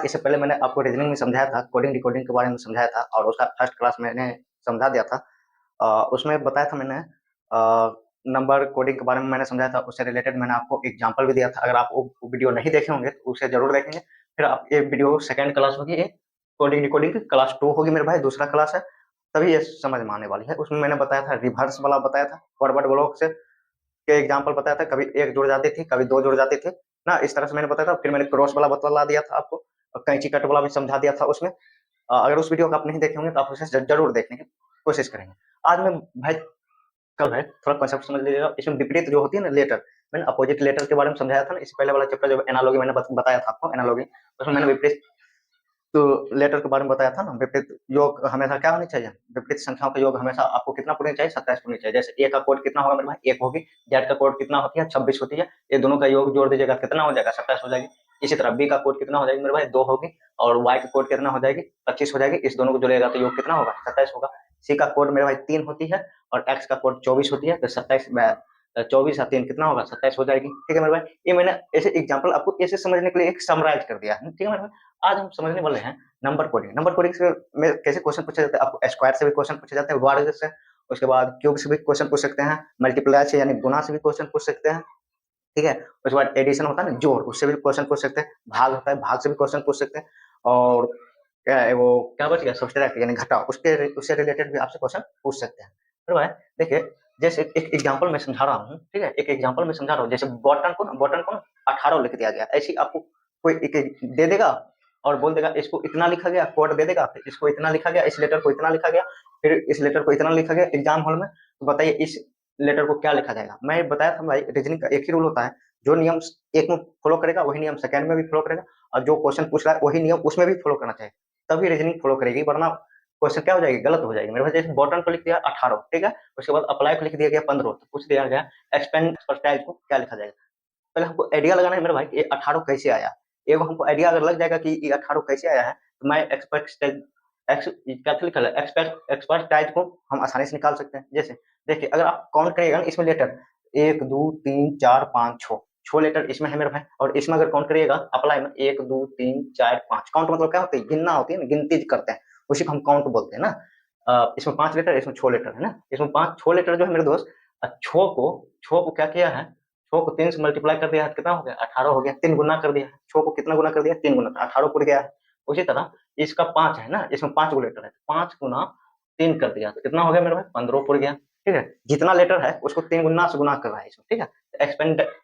इससे पहले मैंने आपको रीजनिंग में समझाया था, कोडिंग डिकोडिंग के बारे में समझाया था और उसका फर्स्ट क्लास मैंने समझा दिया था। उसमें बताया था मैंने नंबर कोडिंग के बारे में मैंने समझाया था, उससे रिलेटेड मैंने आपको एग्जांपल भी दिया था। अगर आप वो वीडियो नहीं देखे होंगे तो उसे जरूर देखेंगे। फिर आप ये वीडियो सेकंड क्लास होगी, ये कोडिंग डिकोडिंग की क्लास 2 होगी मेरे भाई, दूसरा क्लास है, तभी ये समझ में आने वाली है। उसमें मैंने बताया था रिवर्स वाला बताया था, फॉरवर्ड ब्लॉक से के एग्जाम्पल बताया था, कभी एक जुड़ जाती थी कभी दो जुड़ जाती थी ना, इस तरह से मैंने बताया था। फिर मैंने क्रॉस वाला बतला दिया था आपको, और कैंची कट वाला भी समझा दिया था उसमें। अगर उस वीडियो को आप नहीं देखे होंगे तो आप उसे जरूर देखने की कोशिश करेंगे। आज मैं भाई कल है थोड़ा कॉन्सेप्ट समझ लीजिएगा। इसमें विपरीत जो होती है ना लेटर, मैंने अपोजिट लेटर के बारे में समझाया था ना, इससे पहले वाला चैप्टर जो एनालॉजी मैंने बताया था आपको, एनालॉजी उसमें मैंने विपरीत तो लेटर के बारे में बताया था ना। विपरीत योग हमेशा क्या होनी चाहिए, विपरीत संख्याओं का योग हमेशा आपको कितना पूरी चाहिए, 27 पूरी चाहिए। जैसे ए का कोड कितना होगा मेरे भाई, 1 होगी। जेड का कोड कितना होती है, 26 होती है। ये दोनों का योग जोड़ दीजिएगा कितना हो जाएगा, 27 हो जाएगी। इसी तरह बी का कोड कितना हो जाएगी मेरे भाई, 2 होगी। और वाई का कोड कितना हो जाएगी, 25 हो जाएगी। इस दोनों को जोड़ेगा तो योग कितना होगा, 27 होगा। सी का कोड मेरे भाई 3 होती है और एक्स का कोड 24 होती है, तो 27 24 या 3 कितना होगा, 27 हो जाएगी। ठीक है मेरे भाई, ये मैंने ऐसे एग्जाम्पल आपको ऐसे समझने के लिए एक समराइज कर दिया है। ठीक है मेरे भाई, आज हम समझने वाले हैं नंबर कोडिंग। नंबर कोडिंग से में कैसे क्वेश्चन पूछे जाते हैं, आपको स्क्वायर से भी क्वेश्चन पूछे जाते हैं, वर्ग से, उसके बाद क्यूब से भी क्वेश्चन पूछ सकते हैं, मल्टीप्लाई से यानी गुना से भी क्वेश्चन पूछ सकते हैं। ठीक है, उसके बाद एडिशन होता है ना, जोड़, उससे भी क्वेश्चन पूछ सकते हैं। भाग होता है, भाग से भी क्वेश्चन पूछ सकते हैं। और क्या है वो, क्या बच गया, सब्सट्रैक्ट यानी घटाओ, उसके उससे रिलेटेड भी आपसे क्वेश्चन पूछ सकते हैं। फिर भाई देखिए, जैसे एक एग्जांपल मैं समझा रहा हूँ, ठीक है, एक एग्जांपल मैं समझा रहा हूँ। जैसे बटन को 18 लिख दिया गया, ऐसी आपको कोई एक दे देगा और बोल देगा इसको इतना लिखा गया, कोड दे देगा, फिर इसको इतना लिखा गया, इस लेटर को इतना लिखा गया, फिर इस लेटर को इतना लिखा गया एग्जाम हॉल में, तो बताइए इस लेटर को क्या लिखा जाएगा। मैं बताया था भाई, रीजनिंग का एक ही रूल होता है, जो नियम एक में फॉलो करेगा वही नियम सेकंड में भी फॉलो करेगा, और जो क्वेश्चन पूछ रहा है वही नियम उसमें भी फॉलो करना चाहिए, तभी रीजनिंग फॉलो करेगी, वरना क्वेश्चन क्या हो जाएगी, गलत हो जाएगी। मेरे पास जैसे बॉटम को लिख दिया 18, ठीक है, उसके बाद अप्लाई को लिख दिया गया 15, तो पूछ दिया गया एक्सपेंड एक्सपर्टाइज को क्या लिखा जाएगा। पहले हमको आइडिया लगाना है मेरे भाई, ये 18 कैसे आया। एगो हमको आइडिया अगर लग जाएगा कि ये 18 कैसे आया है, तो मैं एक्सपर्टाइज को हम आसानी से निकाल सकते हैं। जैसे देखिए, अगर आप काउंट करिएगा इसमें लेटर 1 2 3 4 5 6 लेटर इसमें है मेरे भाई, और इसमें अगर काउंट करिएगा अप्लाई में 1 2 3 4 5, काउंट मतलब क्या होती है, गिनना होती है ना, गिनती करते हैं, उसी को हम काउंट बोलते हैं ना। इसमें 5 लेटर, इसमें 6 लेटर है ना, इसमें 5 6 लेटर जो है मेरे दोस्त, 6 को क्या किया है, 6 को 3 से मल्टीप्लाई कर दिया है, कितना हो गया, 18 हो गया। 3 गुना कर दिया है, 6 को कितना गुना कर दिया, 3 गुना, 18 पूर गया है। उसी तरह इसका 5 है ना, इसमें 5 गो लेटर है, 5 गुना 3 कर दिया तो कितना हो गया मेरे भाई, 15 पूर गया। ठीक है, जितना लेटर है उसको 3 गुना से गुना कर रहा है इसमें। ठीक है,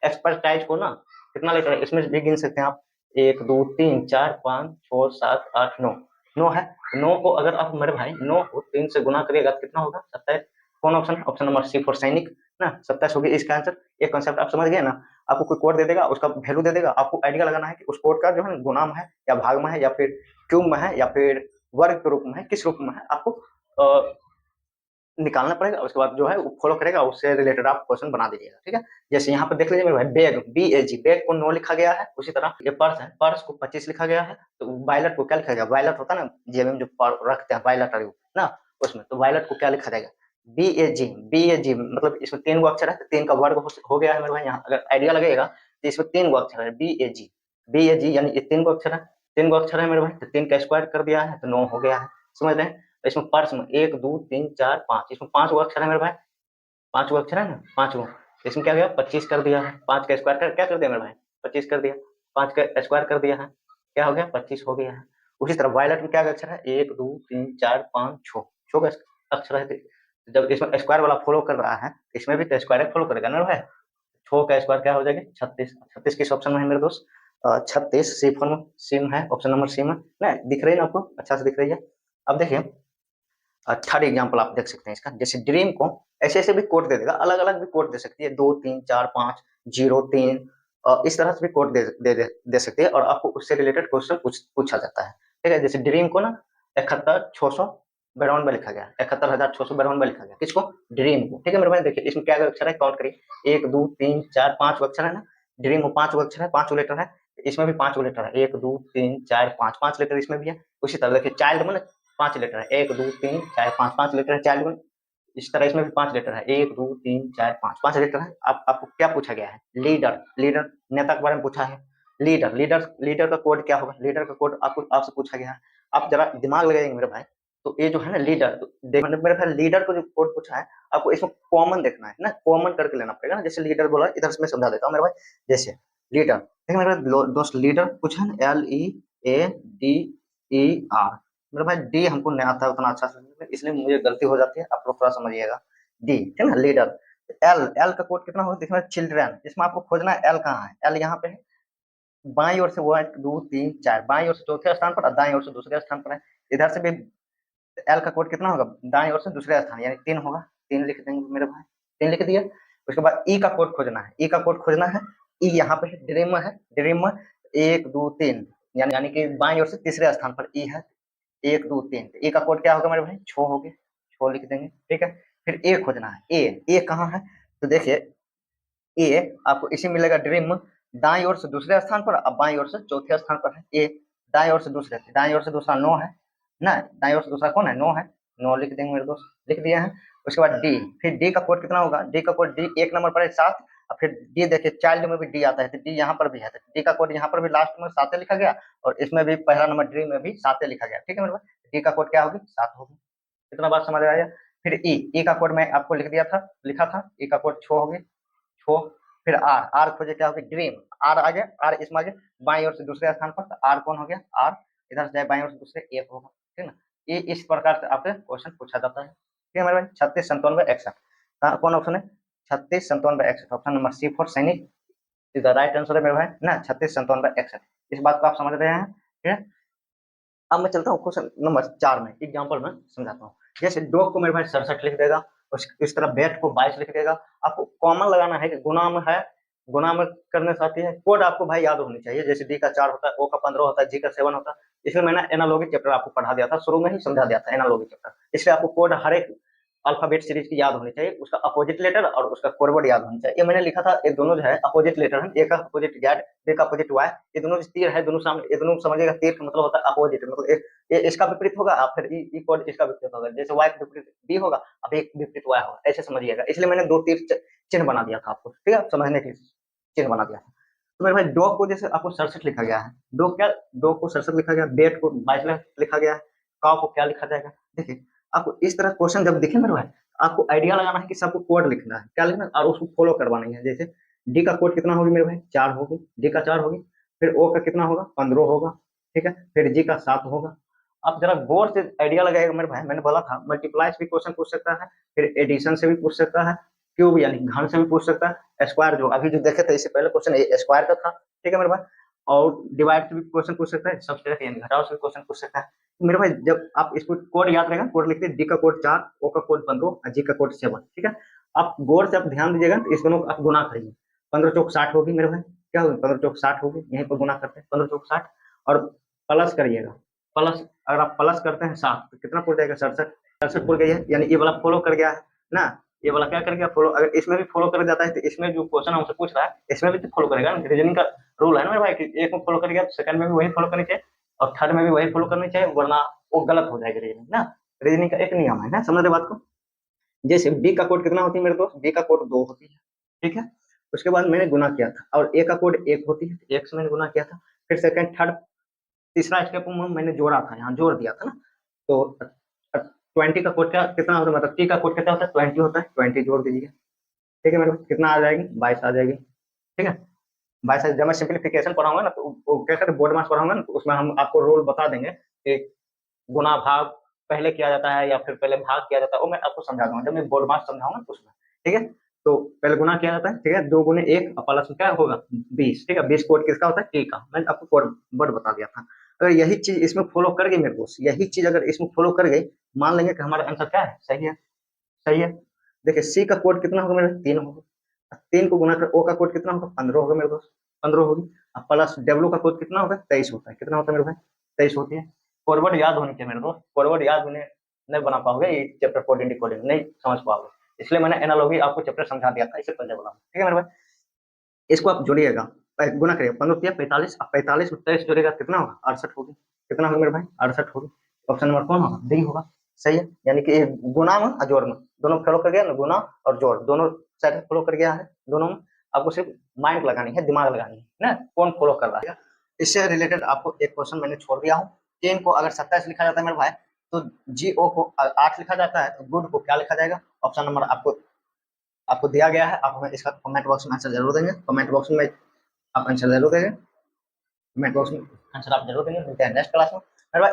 एक्सपर्टाइज को ना कितना लेटर है इसमें भी गिन सकते हैं आप, 1 2 3 4 5 6 7 8 9, 9 है। 9 को अगर आप मेरे भाई 9 को 3 से गुना करिएगा तो कितना होगा, 27। कौन option, option number C for सैनिक ना, 27 होगी इसका आंसर। एक कॉन्सेप्ट आप समझ गए ना। आपको कोई कोड दे देगा, उसका वैल्यू दे देगा, आपको आइडिया लगाना है कि उस कोड का जो है गुणाम है या भाग में है या फिर क्यूब में है या फिर वर्ग के रूप में है, किस रूप में है, आपको निकालना पड़ेगा। उसके बाद जो है वो फॉलो करेगा, उससे रिलेटेड आप क्वेश्चन बना दीजिएगा। ठीक है, जैसे यहाँ पर देख लीजिए मेरे भाई, बैग BAG, बैग को 9 लिखा गया है। उसी तरह ये पर्स है, पर्स को 25 लिखा गया है। तो वायलट को क्या लिखा गया, वायलट होता है ना जेब में जो रखते हैं वायलट ना, उसमें तो वायलट को क्या लिखा जाएगा, BAG मतलब इसमें 3 गो अक्षर है, तो 3 का वर्ग हो गया है मेरे भाई। यहाँ अगर आइडिया लगेगा तो इसमें 3 गो अक्षर है, BAG यानी ये 3 गो अक्षर है, 3 गो अक्षर है मेरे भाई, तो 3 का स्क्वायर कर दिया है तो 9 हो गया है। समझ रहे हैं। इसमें पर्स में 1 2 3 4 5, इसमें 5 गो अक्षर है मेरे भाई, 5 गो अक्षर है ना, 5 गो, इसमें क्या गया 25 कर दिया है। 5 का स्क्वायर कर क्या कर दिया मेरे भाई, 25 कर दिया। 5 का स्क्वायर कर दिया है, क्या हो गया, 25 हो गया है। उसी तरह वायलट में क्या अक्षर है, 1 2 3 4 5 6, 6 का अक्षर है। तो जब इसमें स्क्वायर वाला फॉलो कर रहा है, इसमें भी तो स्क्वायर फॉलो करेगा ना भाई। 6 का स्क्वायर क्या हो जाएगा, 36। 36 किस ऑप्शन में है मेरे दोस्त, 36 सी फॉर्म सिम है, ऑप्शन नंबर सी में ना, दिख रही है ना आपको, अच्छा से दिख रही है। अब देखिए थर्ड एग्जाम्पल आप देख सकते हैं इसका, जैसे ड्रीम को ऐसे ऐसे भी कोड दे देगा, अलग अलग भी कोड दे सकती है, 2 3 4 5 0 3, इस तरह से भी कोड दे सकती है, और आपको उससे रिलेटेड क्वेश्चन पूछा जाता है। ठीक है, जैसे ड्रीम को ना 71,692 लिखा गया, 71,692 लिखा गया, किसको, ड्रीम को। ठीक है मेरे भाई, देखिए इसमें क्या अक्षर है, काउंट करिए, 1 2 3 4 5 अक्षर है ना, ड्रीम में 5 अक्षर है, 5 लेटर है, इसमें भी 5 लेटर है, 1 2 3 4 5, 5 लेटर इसमें भी है। उसी तरह देखिए चाइल्ड में 5 लेटर है, 1 2 3 4 5, 5 लेटर है चाइल्ड में। इस तरह इसमें भी 5 लेटर है, 1 2 3 4 5, 5 लेटर है। आपको क्या पूछा गया है, लीडर, लीडर नेता के बारे में पूछा है। लीडर लीडर लीडर का कोड क्या होगा? लीडर का कोड आपसे पूछा गया है, आप जरा दिमाग लगाएंगे मेरे भाई। तो ये जो है ना लीडर, तो मेरे भाई लीडर को जो कोड पूछा है, आपको इसमें कॉमन देखना है ना, कॉमन करके लेना पड़ेगा ना। जैसे लीडर बोला, इधर से मैं समझा देता हूँ मेरे भाई। जैसे लीडर, देखिए मेरे भाई दोस्त, लीडर पूछा है LEADER। मेरे भाई डी हमको नहीं आता है उतना अच्छा से, इसलिए मुझे गलती हो जाती है, आप लोग थोड़ा समझिएगा। डी है ना लीडर। एल एल का कोड कितना होगा? देखिए चिल्ड्रन, इसमें आपको खोजना है एल कहाँ है। एल यहाँ पे है, बाईं ओर से 1 2 3 4, बाईं ओर से चौथे स्थान पर और दाईं ओर से दूसरे स्थान पर है। इधर से भी एल का कोड कितना होगा? दाईं ओर से दूसरे स्थान, यानी 3 होगा। 3 लिख देंगे मेरे भाई, 3 लिख दिया। उसके बाद ई का कोड खोजना है। ई का कोड खोजना है, ई यहाँ पे है, ड्रीम है, ड्रीम 1 2 3, यानी कि बाईं ओर से तीसरे स्थान पर ई है, 1 2 3। ए का कोड क्या होगा मेरे भाई? 6 हो गए, 6 लिख देंगे, ठीक है। फिर ए खोजना है। ए कहाँ है? तो देखिए ए आपको इसी मिलेगा, ड्रीम दाईं ओर से दूसरे स्थान पर, अब बाईं ओर से चौथे स्थान पर है। ए दाईं ओर से दूसरे, दाईं ओर से दूसरा 9 है ना, दाईं ओर से दूसरा कौन है? 9 है, 9 लिख देंगे मेरे दोस्त, लिख दिया है। उसके बाद डी, फिर डी का कोड कितना होगा? डी का कोड, डी 1 नंबर पर है 7, और फिर डी देखिए चाइल्ड में भी डी आता है, तो डी यहाँ पर भी है, तो डी का कोड यहाँ पर भी लास्ट में 7 लिखा गया, और इसमें भी पहला नंबर ड्रीम में भी 7 लिखा गया, ठीक है मेरे भाई। डी का कोड क्या होगी? 7 होगी। इतना बात समझ आया? फिर ई का कोड मैं आपको लिख दिया था, लिखा था, ई का कोड 6 हो गया, 6। फिर आर, आर खोजे क्या होगा? ड्रीम, आर आ गया, आर इसमें आ गया बाईं ओर से दूसरे स्थान पर, तो आर कौन हो गया? आर इधर से जाए बाईं ओर से दूसरे, एक होगा, ठीक है ना। ये इस प्रकार से आपसे क्वेश्चन पूछा जाता है, ठीक है मेरे भाई। 36 97 61 कौन ऑप्शन है? 36 97 61, ऑप्शन नंबर सी फॉर सैनिक इज द राइट आंसर है मेरे भाई ना, 36 97 61। इस बात को आप समझ रहे हैं, ठीक है। अब मैं चलता हूँ क्वेश्चन नंबर 4 में, एग्जाम्पल में समझाता हूँ। जैसे डॉग को मेरे भाई 67 लिख देगा, इस तरह बैट को 22 लिख देगा। आपको कॉमन लगाना है कि गुना में है, गुना में करने से आती है। कोड आपको भाई याद होनी चाहिए, जैसे डी का 4 होता है, ओ का 15 होता है, जी का 7 होता है। इसमें मैंने एनालॉगी चैप्टर आपको पढ़ा दिया था, शुरू में ही समझा दिया था एनालॉगी चैप्टर। इसलिए आपको कोड हर एक अल्फाबेट सीरीज की याद होनी चाहिए, उसका अपोजिट लेटर और उसका फॉरवर्ड याद होनी चाहिए। ये मैंने लिखा था, ये दोनों जो है अपोजिट लेटर है, ए का अपोजिट जेड, बी का अपोजिट वाई। ये दोनों तीर है, दोनों सामने, ये दोनों समझिएगा, तीर का मतलब होता है अपोजिट, मतलब ये इसका विपरीत होगा, फिर ई कोड इसका विपरीत होगा। जैसे वाई का विपरीत बी होगा, अब एक विपरीत वाई होगा, ऐसे समझिएगा। इसलिए मैंने 2 तीर चिन्ह बना दिया था आपको, ठीक है, समझने के लिए चिन्ह बना दिया था। तो मेरे भाई डॉग को जैसे आपको 67 लिखा गया है, डॉग को 67 लिखा गया, बेट को 22 लिखा गया है, काव को क्या लिखा जाएगा? देखिए आपको इस तरह क्वेश्चन जब दिखे मेरे भाई, आपको आइडिया लगाना है कि सबको कोड लिखना है, क्या लिखना है, और उसको फॉलो करवाना है। जैसे डी का कोड कितना होगी मेरे भाई? 4 होगी, डी का 4 होगी। फिर ओ का कितना होगा? 15 होगा, ठीक है। फिर जी का 7 होगा। आप जरा गौर से आइडिया लगाएगा मेरे भाई, मैंने बोला था मल्टीप्लाई से भी क्वेश्चन पूछ सकता है, फिर एडिशन से भी पूछ सकता है, क्यूब यानी घन से भी पूछ सकता है, स्क्वायर जो अभी जो देखे थे इससे पहले क्वेश्चन स्क्वायर का था, ठीक है मेरे भाई। और डिवाइड से भी क्वेश्चन पूछ सकता है, सब्सट्रैक्ट यानी घटाव से भी क्वेश्चन पूछ सकता है। तो मेरे भाई जब आप इसको कोड याद रहेगा, कोड लिखते डी का कोड 4, ओ का कोड 15 और जी का कोड 7, ठीक है। आप गौर से आप ध्यान दीजिएगा, तो इस दोनों को आप गुना करिए। 15 चौक 60 होगी मेरे भाई, क्या होगी? 15 चौक 60 होगी, यहीं पर गुना करते हैं 15 चौक 60, और प्लस करिएगा। प्लस अगर आप प्लस करते हैं 7 तो कितना पुर जाएगा? 67, 67 पुर गई है, यानी ये वाला फॉलो कर गया है ना, ये वाला क्या कर गया? फॉलो। अगर इसमें भी फॉलो कर जाता है, तो इसमें जो क्वेश्चन हमसे पूछ रहा है इसमें भी तो फॉलो करेगा ना, रीजनिंग का रूल है ना मेरे भाई, कि एक में फॉलो कर गया तो सेकंड में भी वही फॉलो करनी चाहिए, और थर्ड में भी वही फॉलो करनी चाहिए, वरना वो गलत हो जाएगी रीजनिंग ना। रीजनिंग का एक नियम है ना, समझ रहे बात को। जैसे बी का कोड कितना होती है मेरे दोस्त? बी का कोड 2 होती है, ठीक है। उसके बाद मैंने गुना किया था, और ए का कोड 1 होती है, 1 से मैंने गुना किया था। फिर सेकंड थर्ड तीसरा स्टेप में मैंने जोड़ा था, यहाँ जोड़ दिया था ना। तो 20 का कोड क्या कितना होता है, मतलब टी का कोड कितना होता है? 20 होता है, 20 जोड़ दीजिए, ठीक है मेरे को कितना आ जाएगी? 22 आ जाएगी, ठीक है। 22 जब मैं सिंप्लीफिकेशन पढ़ाऊंगा ना, तो क्या कहते हैं, बोर्ड मार्क्स पढ़ाऊंगा ना, तो उसमें हम आपको रूल बता देंगे कि गुना भाग पहले किया जाता है या फिर पहले भाग किया जाता है, वो मैं आपको समझा दूंगा जब मैं बोर्ड मार्क्स समझाऊंगा उसमें, ठीक है। तो पहले गुना किया जाता है, ठीक है, 2 गुने 1 प्लस क्या होगा? 20, ठीक है। 20 कोड किसका होता है? टी का। मैंने आपको कोड वर्ड बता दिया था। अगर यही चीज इसमें फॉलो कर गई मेरे को, यही चीज अगर इसमें फॉलो कर गई, मान लेंगे कि हमारा आंसर क्या है? सही है, सही है। देखिए सी का कोड कितना होगा मेरे? 3 होगा। 3 को गुना कर ओ का कोड कितना होगा? 15 होगा मेरे दोस्त, 15 होगी। अब प्लस डब्ल्यू का कोड कितना होगा? 23 होता है, कितना होता है मेरे भाई? 23 होती है। फॉरवर्ड याद होनी चाहिए मेरे दोस्त, फॉरवर्ड याद होने नहीं बना पाओगे, ये चैप्टर कोडिंग डिकोडिंग नहीं समझ पाओगे, इसलिए मैंने एनालॉजी आपको चैप्टर समझा दिया था, इससे पहले बोला, ठीक है मेरे भाई। इसको आप जोड़िएगा, गुना करिएगा, 15 45, अब 45 में 23 जोड़ेगा कितना होगा? 68 होगी, कितना होगा मेरे भाई? 68 होगी। ऑप्शन नंबर कौन होगा? डी होगा, सही है। यानी कि गुना में और जोड़ में दोनों फॉलो कर गया ना, गुना और जोड़ दोनों साइड फॉलो कर गया है दोनों में, आपको सिर्फ माइंड लगानी है, दिमाग लगानी है ना, कौन फॉलो कर रहा है। इससे रिलेटेड आपको एक क्वेश्चन मैंने छोड़ दिया हूँ। 10 को अगर 27 लिखा जाता है मेरे भाई, तो GO को 8 लिखा जाता है, तो गुड को क्या लिखा जाएगा? ऑप्शन नंबर आपको दिया गया है, आप हमें इसका कमेंट बॉक्स में आंसर जरूर देंगे, कमेंट बॉक्स में आप आंसर जरूर देंगे, कमेंट बॉक्स में आंसर आप जरूर देंगे। मिलते हैं नेक्स्ट क्लास में मेरे भाई।